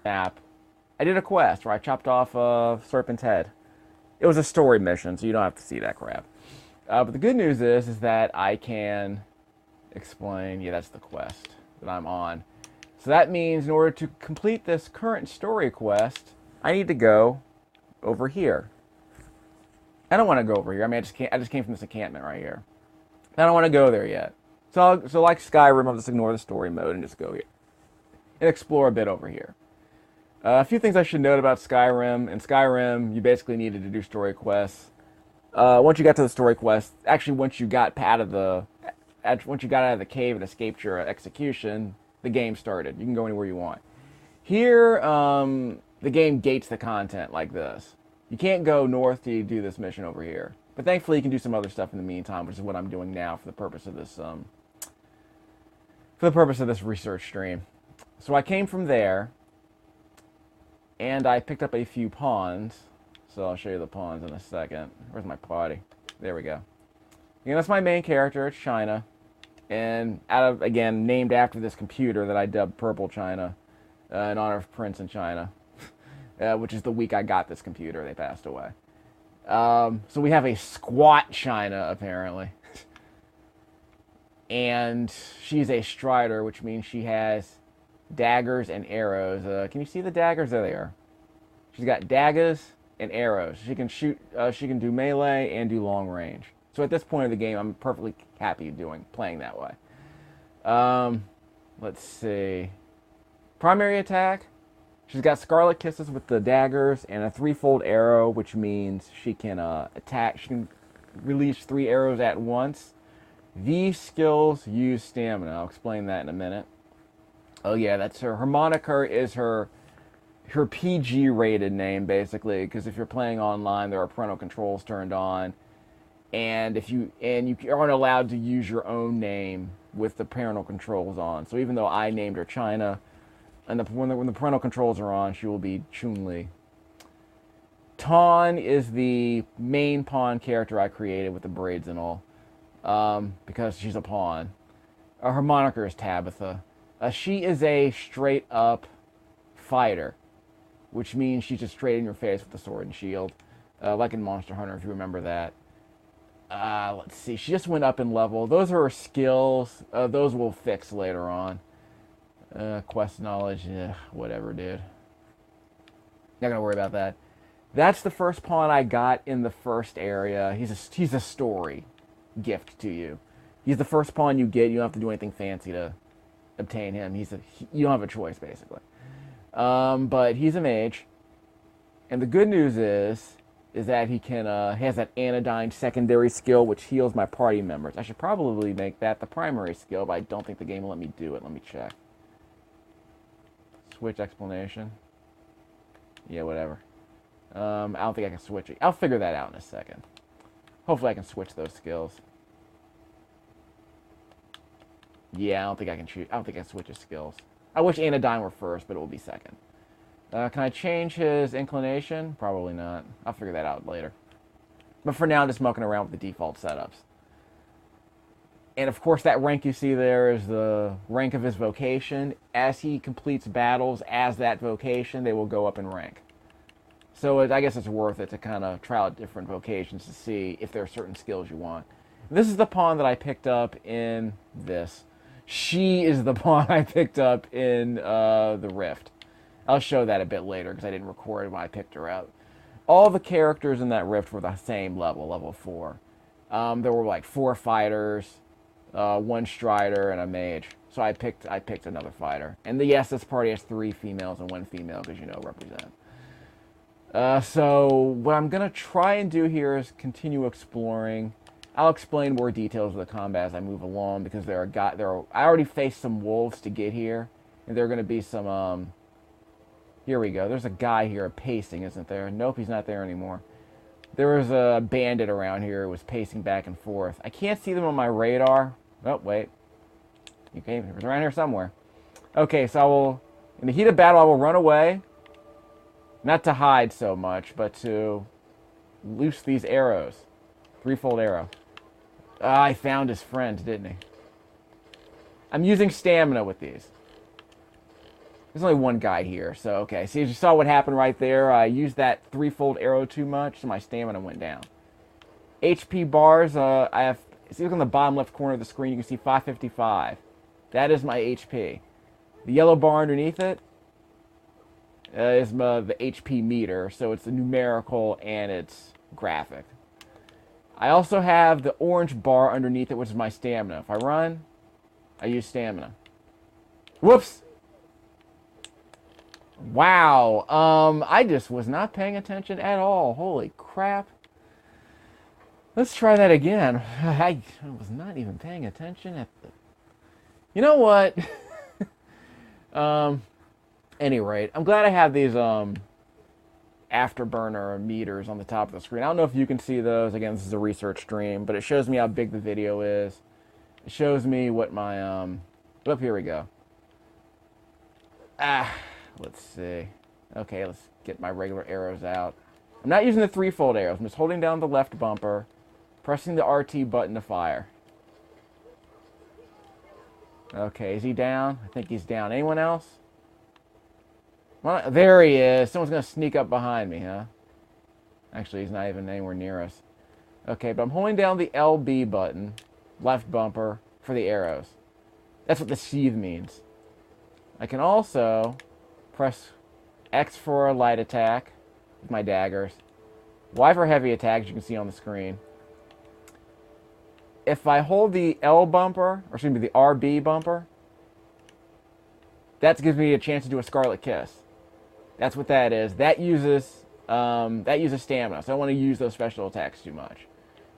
map, I did a quest where I chopped off a serpent's head. It was a story mission, so you don't have to see that crap. But the good news is that I can explain. Yeah, that's the quest that I'm on. So that means in order to complete this current story quest, I need to go over here. I don't want to go over here. I mean, I just came from this encampment right here. I don't want to go there yet. So like Skyrim, I'll just ignore the story mode and just go here and explore a bit over here. A few things I should note about Skyrim. In Skyrim, you basically needed to do story quests. Once you got to the story quest, actually, once you got out of the cave and escaped your execution, the game started. You can go anywhere you want. Here, the game gates the content like this. You can't go north to do this mission over here. But thankfully, you can do some other stuff in the meantime, which is what I'm doing now for the purpose of this research stream. So I came from there, and I picked up a few pawns. So I'll show you the pawns in a second. Where's my party? There we go. Again, that's my main character. It's China. And again, named after this computer that I dubbed Purple China in honor of Prince in China, which is the week I got this computer. They passed away. So we have a squat China, apparently. And she's a strider, which means she has daggers and arrows. Can you see the daggers? There they are. She's got daggers and arrows. She can shoot. She can do melee and do long range. So at this point of the game, I'm perfectly happy playing that way. Let's see. Primary attack. She's got Scarlet Kisses with the daggers and a threefold arrow, which means she can attack. She can release 3 arrows at once. These skills use stamina. I'll explain that in a minute. Oh yeah, that's her. Her moniker is her PG rated name, basically, because if you're playing online, there are parental controls turned on, and you aren't allowed to use your own name with the parental controls on. So even though I named her China, and when the parental controls are on, she will be Chun-Li. Tawn is the main pawn character I created with the braids and all, because she's a pawn. Her moniker is Tabitha. She is a straight-up fighter, which means she's just straight in your face with the sword and shield, like in Monster Hunter, if you remember that. Let's see, she just went up in level. Those are her skills. Those we'll fix later on. Quest knowledge, whatever, dude. Not gonna worry about that. That's the first pawn I got in the first area. He's a story gift to you. He's the first pawn you get. You don't have to do anything fancy to obtain him. You don't have a choice, basically. But he's a mage, and the good news is that he has that anodyne secondary skill, which heals my party members. I should probably make that the primary skill, but I don't think the game will let me do it. Let me check. Switch explanation. Yeah, whatever. I don't think I can switch it. I'll figure that out in a second. Hopefully I can switch those skills. Yeah, I don't think I can switch his skills. I wish Anodyne were first, but it will be second. Can I change his inclination? Probably not. I'll figure that out later. But for now, I'm just mucking around with the default setups. And of course, that rank you see there is the rank of his vocation. As he completes battles as that vocation, they will go up in rank. So I guess it's worth it to kind of try out different vocations to see if there are certain skills you want. This is the pawn that I picked up in this. She is the pawn I picked up in the Rift. I'll show that a bit later because I didn't record when I picked her up. All the characters in that Rift were the same level, level 4. There were like 4 fighters, 1 strider, and a mage. So I picked another fighter. And yes, this party has 3 females and 1 female because, represent. So what I'm going to try and do here is continue exploring. I'll explain more details of the combat as I move along because I already faced some wolves to get here. And there are going to be some, here we go. There's a guy here pacing, isn't there? Nope, he's not there anymore. There was a bandit around here who was pacing back and forth. I can't see them on my radar. Oh, wait. Okay, he was around here somewhere. Okay, so in the heat of battle, I will run away. Not to hide so much, but to loose these arrows. 3-fold arrow. I found his friend, didn't he? I'm using stamina with these. There's only one guy here, so okay. See, as you saw what happened right there, I used that threefold arrow too much, so my stamina went down. HP bars, I have, see, look on the bottom left corner of the screen, you can see 555. That is my HP. The yellow bar underneath it is the HP meter, so it's a numerical and it's graphic. I also have the orange bar underneath it, which is my stamina. If I run, I use stamina. Whoops! Wow, I just was not paying attention at all. Holy crap. Let's try that again. I was not even paying attention at the... You know what? Any rate, I'm glad I have these, Afterburner meters on the top of the screen. I don't know if you can see those. Again, this is a research stream, but it shows me how big the video is. It shows me what my, oh, here we go. Let's see. Okay, let's get my regular arrows out. I'm not using the threefold arrows. I'm just holding down the left bumper, pressing the RT button to fire. Okay, is he down? I think he's down. Anyone else? Well, there he is. Someone's going to sneak up behind me, huh? Actually, he's not even anywhere near us. Okay, but I'm holding down the LB button, left bumper, for the arrows. That's what the sheath means. I can also press X for a light attack with my daggers. Y for heavy attack, as you can see on the screen. If I hold the L bumper, or excuse me, the RB bumper, that gives me a chance to do a Scarlet Kiss. That's what that is. That uses stamina, so I don't want to use those special attacks too much.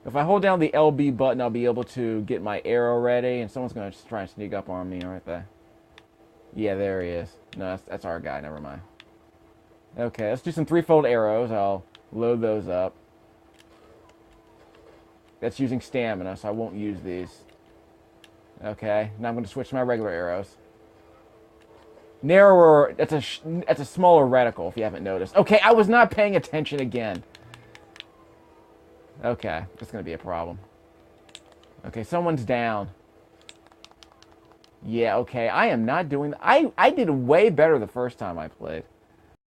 If I hold down the LB button, I'll be able to get my arrow ready, and someone's going to try and sneak up on me right there. Yeah, there he is. No, that's our guy. Never mind. Okay, let's do some threefold arrows. I'll load those up. That's using stamina, so I won't use these. Okay, now I'm going to switch to my regular arrows. Narrower, that's a smaller reticle, if you haven't noticed. Okay, I was not paying attention again. Okay, that's going to be a problem. Okay, someone's down. Yeah, okay, I am not doing... I did way better the first time I played.